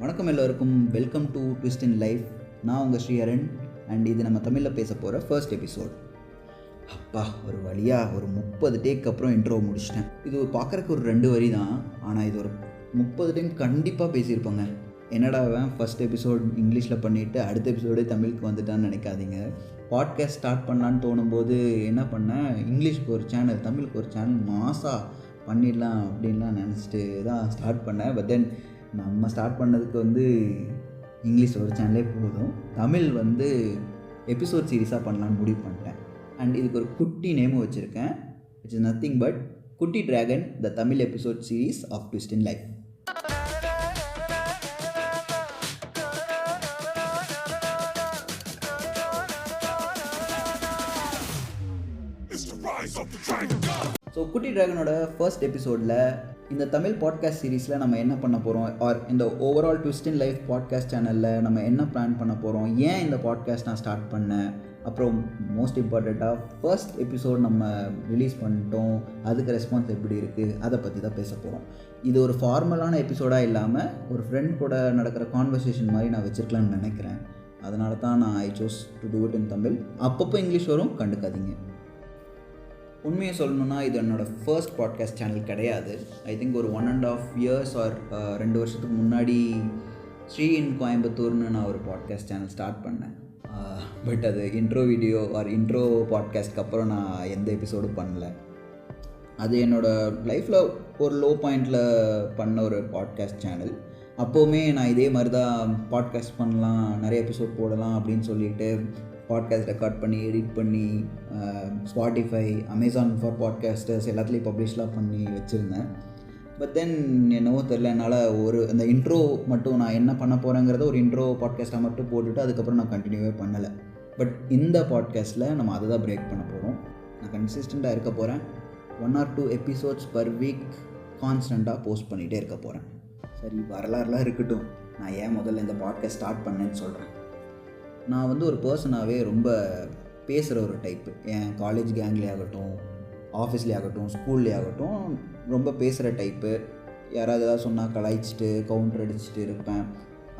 வணக்கம் எல்லோருக்கும், welcome to twist in life. நான் உங்கள் ஸ்ரீஹரன் அண்ட் இது நம்ம தமிழில் பேச போகிற ஃபர்ஸ்ட் எபிசோட். அப்பா, ஒரு வழியாக ஒரு 30 டேக்கு அப்புறம் இன்ட்ரோ முடிச்சிட்டேன். இது பார்க்குறக்கு ஒரு 2 வரி தான், ஆனால் இது ஒரு 30 டைம் கண்டிப்பாக பேசியிருப்பேங்க. என்னடா ஃபர்ஸ்ட் எபிசோட் இங்கிலீஷில் பண்ணிவிட்டு அடுத்த எபிசோடே தமிழுக்கு வந்துட்டான்னு நினைக்காதீங்க. பாட்காஸ்ட் ஸ்டார்ட் பண்ணலான்னு தோணும்போது என்ன பண்ணேன், இங்கிலீஷ்க்கு ஒரு சேனல், தமிழுக்கு ஒரு சேனல் மாசாக பண்ணிடலாம் அப்படின்லாம் நினச்சிட்டு தான் ஸ்டார்ட் பண்ணேன். பட் தென் நம்ம ஸ்டார்ட் பண்ணதுக்கு இங்கிலீஷ் ஒரு சேனலே போதும், தமிழ் எபிசோட் சீரீஸாக பண்ணலான்னு முடிவு பண்ணிட்டேன். அண்ட் இதுக்கு ஒரு குட்டி நேமும் வச்சுருக்கேன், விச் இஸ் நத்திங் பட் குட்டி dragon, the Tamil episode series of twist in life. So குட்டி டிராகனோட ஃபர்ஸ்ட் எபிசோடில் இந்த தமிழ் பாட்காஸ்ட் சீரீஸில் நம்ம என்ன பண்ண போகிறோம், ஆர் இந்த overall twist in life podcast சேனலில் நம்ம என்ன பிளான் பண்ண போகிறோம், ஏன் இந்த பாட்காஸ்ட் நான் ஸ்டார்ட் பண்ணேன், அப்புறம் மோஸ்ட் இம்பார்ட்டண்ட்டாக ஃபர்ஸ்ட் எபிசோட் நம்ம ரிலீஸ் பண்ணிட்டோம், அதுக்கு ரெஸ்பான்ஸ் எப்படி இருக்குது, அதை பற்றி தான் பேச போகிறோம். இது ஒரு ஃபார்மலான எபிசோடாக இல்லாமல் ஒரு ஃப்ரெண்ட் கூட நடக்கிற கான்வர்சேஷன் மாதிரி நான் வச்சுருக்கலான்னு நினைக்கிறேன். அதனால தான் நான் I choose to do it in Tamil. அப்பப்போ இங்கிலீஷ் வரும், கண்டுக்காதீங்க. உண்மையை சொல்லணுன்னா இது என்னோடய ஃபர்ஸ்ட் பாட்காஸ்ட் சேனல் கிடையாது. ஐ திங்க் ஒரு 1.5 years ஆர் 2 வருஷத்துக்கு முன்னாடி ஸ்ரீ இன் கோயம்புத்தூர்னு நான் ஒரு பாட்காஸ்ட் சேனல் ஸ்டார்ட் பண்ணேன். பட் அது இன்ட்ரோ வீடியோ ஆர் இன்ட்ரோ பாட்காஸ்ட்க்கு அப்புறம் நான் எந்த எபிசோடும் பண்ணல. அது என்னோடய லைஃப்பில் ஒரு லோ பாயிண்டில் பண்ண ஒரு பாட்காஸ்ட் சேனல். அப்போவுமே நான் இதே மாதிரி தான் பாட்காஸ்ட் பண்ணலாம், நிறைய எபிசோட் போடலாம் அப்படின்னு சொல்லிட்டு பாட்காஸ்ட் ரெக்கார்ட் பண்ணி எடிட் பண்ணி ஸ்பாட்டிஃபை, அமேசான் ஃபார் பாட்காஸ்டர்ஸ் எல்லாத்துலேயும் பப்ளிஷ்லாம் பண்ணி வச்சுருந்தேன். பட் தென் என்னவோ தெரில, என்னால் அந்த இன்ட்ரோ மட்டும் நான் என்ன பண்ண போகிறேங்கிறத ஒரு இன்ட்ரோ பாட்காஸ்ட்டாக மட்டும் போட்டுட்டு அதுக்கப்புறம் நான் கண்டினியூவே பண்ணலை. பட் இந்த பாட்காஸ்ட்டில் நம்ம அதை தான் பிரேக் பண்ண போகிறோம். நான் கன்சிஸ்டண்ட்டாக இருக்க போகிறேன். 1 or 2 எபிசோட்ஸ் பர் வீக் கான்ஸ்டண்ட்டாக போஸ்ட் பண்ணிகிட்டே இருக்க போகிறேன். சரி, வரலாறுலாம் இருக்கட்டும், நான் ஏன் முதல்ல இந்த பாட்காஸ்ட் ஸ்டார்ட் பண்ணேன்னு சொல்கிறேன். நான் ஒரு பர்சனாகவே ரொம்ப பேசுகிற ஒரு டைப்பு. என் காலேஜ் கேங்லேயே ஆகட்டும், ஆஃபீஸ்லேயே ஆகட்டும், ஸ்கூல்லேயே ஆகட்டும், ரொம்ப பேசுகிற டைப்பு. யாராவது ஏதாவது சொன்னால் கலாய்ச்சிட்டு கவுண்டர் அடிச்சுட்டு இருப்பேன்.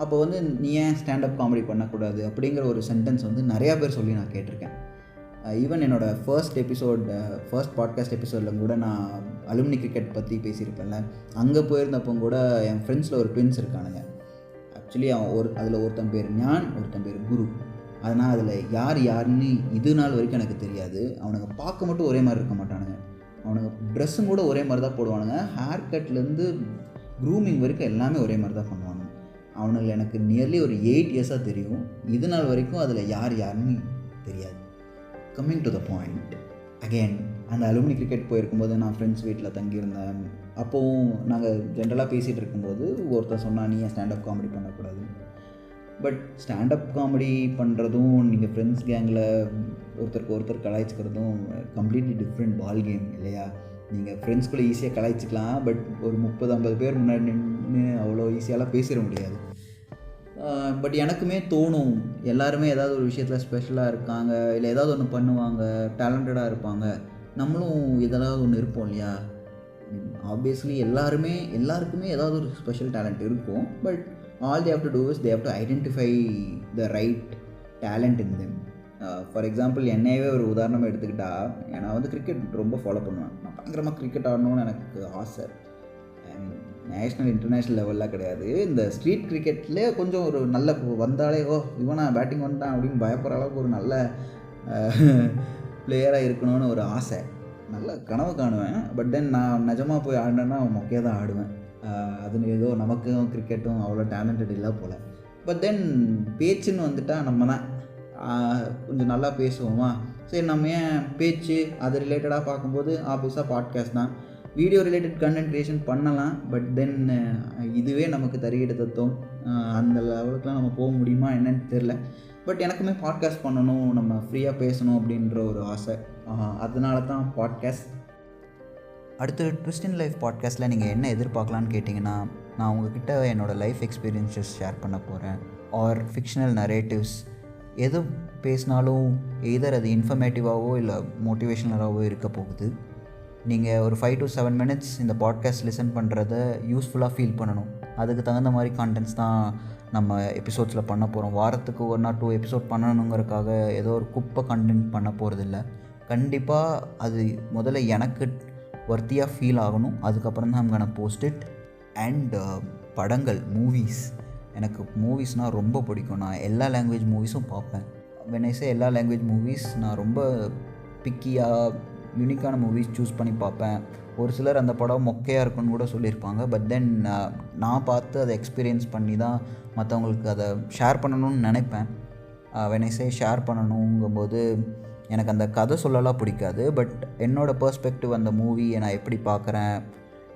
அப்போ நீ ஏன் ஸ்டாண்டப் காமெடி பண்ணக்கூடாது அப்படிங்கிற ஒரு சென்டென்ஸ் நிறையா பேர் சொல்லி நான் கேட்டிருக்கேன். ஈவன் என்னோடய ஃபர்ஸ்ட் பாட்காஸ்ட் எபிசோடில் கூட நான் அலுமினி கிரிக்கெட் பற்றி பேசியிருப்பேன்ல, அங்கே போயிருந்தப்போ கூட என் ஃப்ரெண்ட்ஸில் ஒரு ட்வின்ஸ் இருக்கானுங்க. ஆக்சுவலி அதில் ஒருத்தன் பேர் ஞான், ஒருத்தன் பேர் குரு. அதனால் அதில் யாருன்னு இது நாள் வரைக்கும் எனக்கு தெரியாது. அவனுங்க பார்க்க மட்டும் ஒரே மாதிரி இருக்க மாட்டானுங்க, அவனுங்க ட்ரெஸ்ஸும் கூட ஒரே மாதிரி தான் போடுவானுங்க. ஹேர் கட்லேருந்து க்ரூமிங் வரைக்கும் எல்லாமே ஒரே மாதிரி தான் பண்ணுவானுங்க. அவனுங்க எனக்கு நியர்லி ஒரு 8 years தெரியும். இது நாள் வரைக்கும் அதில் யாருன்னு தெரியாது. Coming to the point again, அந்த அலுமினி கிரிக்கெட் போயிருக்கும்போது நான் ஃப்ரெண்ட்ஸ் வீட்டில் தங்கியிருந்தேன். அப்போவும் நாங்கள் ஜென்ரலாக பேசிகிட்டு இருக்கும்போது ஒருத்தர் சொன்னால் நீ ஏன் ஸ்டாண்டப் காமெடி பண்ணக்கூடாது. பட் ஸ்டாண்டப் காமெடி பண்ணுறதும் நீங்கள் ஃப்ரெண்ட்ஸ் கேங்கில் ஒருத்தருக்கு ஒருத்தர் கலாய்ச்சிக்கிறதும் கம்ப்ளீட்லி டிஃப்ரெண்ட் பால் கேம் இல்லையா? நீங்கள் ஃப்ரெண்ட்ஸ்குள்ளே ஈஸியாக கலாய்ச்சிக்கலாம், பட் ஒரு 30-50 பேர் முன்னாடி நின்று அவ்வளோ ஈஸியாலாம் பேசிட முடியாது. பட் எனக்குமே தோணும், எல்லாருமே ஏதாவது ஒரு விஷயத்தில் ஸ்பெஷலாக இருக்காங்க, இல்லை ஏதாவது ஒன்று பண்ணுவாங்க, டேலண்டடாக இருப்பாங்க, நம்மளும் எதாவது ஒன்று இருப்போம் இல்லையா? ஆப்வியஸ்லி எல்லாருக்குமே ஏதாவது ஒரு ஸ்பெஷல் டேலண்ட் இருக்கும். But all they have to do is they have to identify the right talent in them. For example, என்னையவே ஒரு உதாரணமாக எடுத்துக்கிட்டால், நான் கிரிக்கெட் ரொம்ப ஃபாலோ பண்ணுவேன். நான் பயங்கரமாக கிரிக்கெட் ஆடணும்னு எனக்கு ஆசை. நேஷ்னல் இன்டர்நேஷ்னல் லெவலில் கிடையாது, இந்த ஸ்ட்ரீட் கிரிக்கெட்லேயே கொஞ்சம் ஒரு நல்ல வந்தாலே இவனா பேட்டிங் வந்துட்டான் அப்படின்னு பயப்படுற அளவுக்கு ஒரு நல்ல பிளேயராக இருக்கணும்னு ஒரு ஆசை, நல்ல கனவு காணுவேன். பட் தென் நான் நிஜமாக போய் ஆடினேன்னா மொக்கையாக தான் ஆடுவேன். அது ஏதோ நமக்கும் கிரிக்கெட்டும் அவ்வளோ டேலண்டட் இல்லை போல். பட் தென் பேச்சுன்னு வந்துட்டால் நம்ம தான் கொஞ்சம் நல்லா பேசுவோமா, சரி நம்ம ஏன் பேச்சு அது ரிலேட்டடாக பார்க்கும்போது ஆப்வியஸாக பாட்காஸ்ட் தான். வீடியோ ரிலேட்டட் கண்டென்ட் க்ரியேஷன் பண்ணலாம், பட் தென் இதுவே நமக்கு தருகிற தத்துவம். அந்த லெவலுக்குலாம் நம்ம போக முடியுமா என்னன்னு தெரில. பட் எனக்குமே பாட்காஸ்ட் பண்ணணும், நம்ம ஃப்ரீயாக பேசணும் அப்படின்ற ஒரு ஆசை. அதனால தான் பாட்காஸ்ட். அடுத்து ட்விஸ்ட் இன் லைஃப் பாட்காஸ்ட்டில் நீங்கள் என்ன எதிர்பார்க்கலான்னு கேட்டிங்கன்னா, நான் உங்ககிட்ட என்னோடய லைஃப் எக்ஸ்பீரியன்ஸஸ் ஷேர் பண்ண போகிறேன், ஆர் ஃபிக்ஷனல் நரேட்டிவ்ஸ். எது பேசினாலும் எய்தர் அது இன்ஃபர்மேட்டிவாகவோ இல்லை மோட்டிவேஷ்னலாகவோ இருக்க போகுது. நீங்கள் ஒரு 5 to 7 minutes இந்த பாட்காஸ்ட் லிசன் பண்ணுறத யூஸ்ஃபுல்லாக ஃபீல் பண்ணணும். அதுக்கு தகுந்த மாதிரி கான்டென்ட்ஸ் தான் நம்ம எபிசோட்ஸில் பண்ண போகிறோம். வாரத்துக்கு 1 or 2 எபிசோட் பண்ணணுங்கிறதுக்காக ஏதோ ஒரு குப்பை கண்டென்ட் பண்ண போகிறதில்ல. கண்டிப்பாக அது முதல்ல எனக்கு வர்த்தியாக ஃபீல் ஆகணும். அதுக்கப்புறம் தான் I'm gonna post it. And படங்கள், மூவிஸ், எனக்கு மூவிஸ்னால் ரொம்ப பிடிக்கும். நான் எல்லா லாங்குவேஜ் மூவிஸும் பார்ப்பேன். when I say எல்லா லாங்குவேஜ் மூவிஸ், நான் ரொம்ப பிக்கியாக யூனிக்கான மூவிஸ் சூஸ் பண்ணி பார்ப்பேன். ஒரு சிலர் அந்த படம் மொக்கையாக இருக்குன்னு கூட சொல்லியிருப்பாங்க. பட் தென் நான் பார்த்து அதை எக்ஸ்பீரியன்ஸ் பண்ணி தான் மற்றவங்களுக்கு அதை ஷேர் பண்ணணும்னு நினைப்பேன். when I say ஷேர் பண்ணணுங்கும்போது எனக்கு அந்த கதை சொல்லலாம் பிடிக்காது. பட் என்னோடய பெர்ஸ்பெக்டிவ், அந்த மூவியை நான் எப்படி பார்க்குறேன்,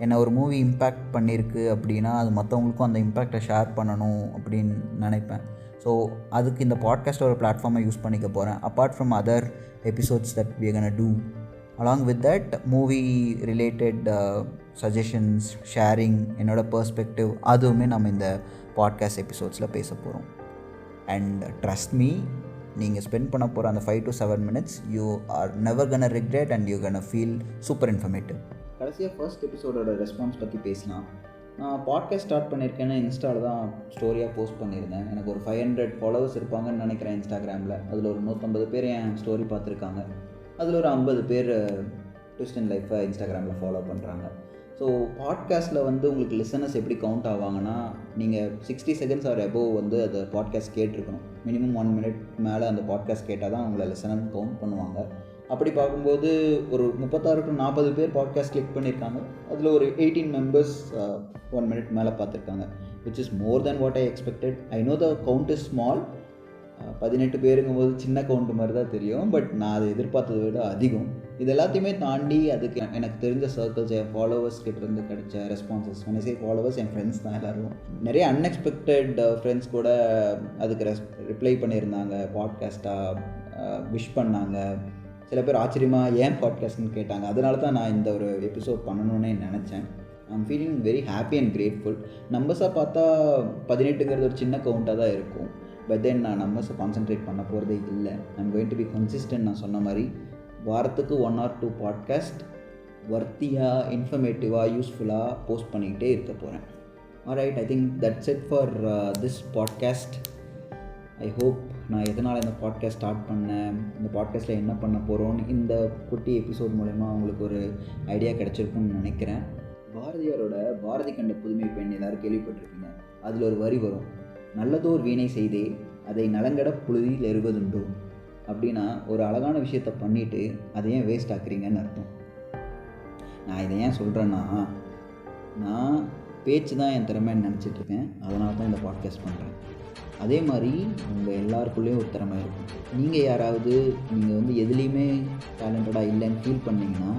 என்னை ஒரு மூவி இம்பேக்ட் பண்ணியிருக்கு அப்படின்னா அது மற்றவங்களுக்கும் அந்த இம்பேக்டை ஷேர் பண்ணணும் அப்படின்னு நினைப்பேன். ஸோ அதுக்கு இந்த பாட்காஸ்ட் ஒரு பிளாட்ஃபார்மை யூஸ் பண்ணிக்க போகிறேன். Apart from other episodes that we are gonna do. along with that, movie related suggestions, sharing, என்னோட பெர்ஸ்பெக்டிவ், அதுவுமே நம்ம இந்த பாட்காஸ்ட் எபிசோட்ஸில் பேச போகிறோம். அண்ட் ட்ரஸ்ட் மீ, நீங்கள் ஸ்பெண்ட் பண்ண போகிற அந்த 5 to 7 minutes you are never gonna regret and you're gonna feel super informative. கடைசியாக ஃபர்ஸ்ட் எபிசோடோட ரெஸ்பான்ஸ் பற்றி பேசலாம். நான் பாட்காஸ்ட் ஸ்டார்ட் பண்ணியிருக்கேன்னு இன்ஸ்டாவில் தான் ஸ்டோரியாக போஸ்ட் பண்ணியிருந்தேன். எனக்கு ஒரு 500 ஃபாலோவர்ஸ் இருப்பாங்கன்னு நினைக்கிறேன் இன்ஸ்டாகிராமில். அதில் ஒரு 150 பேர் என் ஸ்டோரி பார்த்துருக்காங்க. அதில் ஒரு 50 பேர் ட்விஸ்ட் இன் லைஃப்பை இன்ஸ்டாகிராமில் ஃபாலோ பண்ணுறாங்க. ஸோ பாட்காஸ்ட்டில் உங்களுக்கு லிசனர்ஸ் எப்படி கவுண்ட் ஆவாங்கன்னா, நீங்கள் 60 seconds ஆர் above அதை பாட்காஸ்ட் கேட்டிருக்கணும். மினிமம் 1 minute மேலே அந்த பாட்காஸ்ட் கேட்டால் தான் உங்களை லிசனர் கவுண்ட் பண்ணுவாங்க. அப்படி பார்க்கும்போது ஒரு 36 to 40 பேர் பாட்காஸ்ட் கிளிக் பண்ணியிருக்காங்க. அதில் ஒரு 18 members 1 minute மேலே பார்த்துருக்காங்க, which is more than what I expected. I know the count is small. 18 பேருங்கும்போது சின்ன கவுண்ட் மாதிரி தான் தெரியும். பட் நான் அதை எதிர்பார்த்ததை விட அதிகம். இது எல்லாத்தையுமே தாண்டி அதுக்கு எனக்கு தெரிஞ்ச சர்க்கிள்ஸ், என் ஃபாலோவர்ஸ் கிட்டேருந்து கிடைச்ச responses, when I say followers, N friends தான் எல்லோரும். நிறைய அன்எக்ஸ்பெக்டட் ஃப்ரெண்ட்ஸ் கூட அதுக்கு ரிப்ளை பண்ணியிருந்தாங்க, பாட்காஸ்ட்டாக விஷ் பண்ணாங்க. சில பேர் ஆச்சரியமாக ஏன் பாட்காஸ்ட்னு கேட்டாங்க. அதனால தான் நான் இந்த ஒரு எபிசோட் பண்ணணுன்னே நினச்சேன். I'm feeling very happy and grateful. நம்பர்ஸாக பார்த்தா 18ங்கிறது ஒரு சின்ன கவுண்ட்டாக தான் இருக்கும். பட் தென் நான் நம்பர்ஸை கான்சென்ட்ரேட் பண்ண போகிறதே இல்லை. I'm going to be consistent. நான் சொன்ன மாதிரி வாரத்துக்கு 1 or 2 பாட்காஸ்ட் வர்த்தியாக, இன்ஃபர்மேட்டிவாக, யூஸ்ஃபுல்லாக போஸ்ட் பண்ணிக்கிட்டே இருக்க போகிறேன். Alright, I think that's it for this podcast. I hope நான் எதனால் இந்த பாட்காஸ்ட் ஸ்டார்ட் பண்ணேன், இந்த பாட்காஸ்ட்டில் என்ன பண்ண போகிறோன்னு இந்த குட்டி எபிசோட் மூலமா உங்களுக்கு ஒரு ஐடியா கிடச்சிருக்குன்னு நினைக்கிறேன். பாரதியாரோட பாரதி கண்ட புதுமை பெண் எல்லோரும் கேள்விப்பட்டிருப்பீங்க. அதில் ஒரு வரி வரும், நல்லதோர் வீணை செய்தே அதை நலங்கட புழுதியில் எறுவதுண்டோ. அப்படின்னா ஒரு அழகான விஷயத்தை பண்ணிவிட்டு அதை ஏன் வேஸ்ட் ஆக்குறீங்கன்னு அர்த்தம். நான் இதை ஏன் சொல்கிறேன்னா, நான் பேச்சு தான் என் திறமைன்னு நினச்சிட்ருக்கேன். அதனால தான் இந்த பாட்காஸ்ட் பண்ணுறேன். அதே மாதிரி உங்கள் எல்லாருக்குள்ளேயும் ஒரு திறமை இருக்கும். நீங்கள் யாராவது நீங்கள் எதுலேயுமே டேலண்டடாக இல்லைன்னு ஃபீல் பண்ணிங்கன்னா,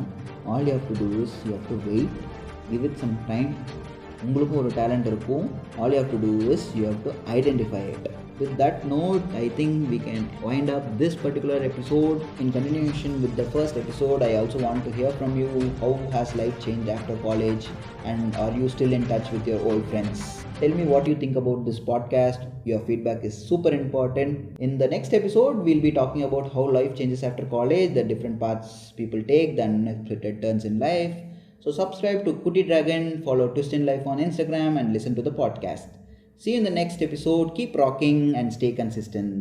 all you have to do is you have to wait, give it some time. உங்களுக்கும் ஒரு டேலண்ட் இருக்கும். All you have to do is you have to identify it. With that note, I think we can wind up this particular episode. In continuation with the first episode, I also want to hear from you. How has life changed after college? And are you still in touch with your old friends? Tell me what you think about this podcast. Your feedback is super important. In the next episode, we'll be talking about how life changes after college, the different paths people take, the unexpected turns in life. So subscribe to Kuti Dragon, follow Twist in Life on Instagram, and listen to the podcast. See you in the next episode. Keep rocking and stay consistent.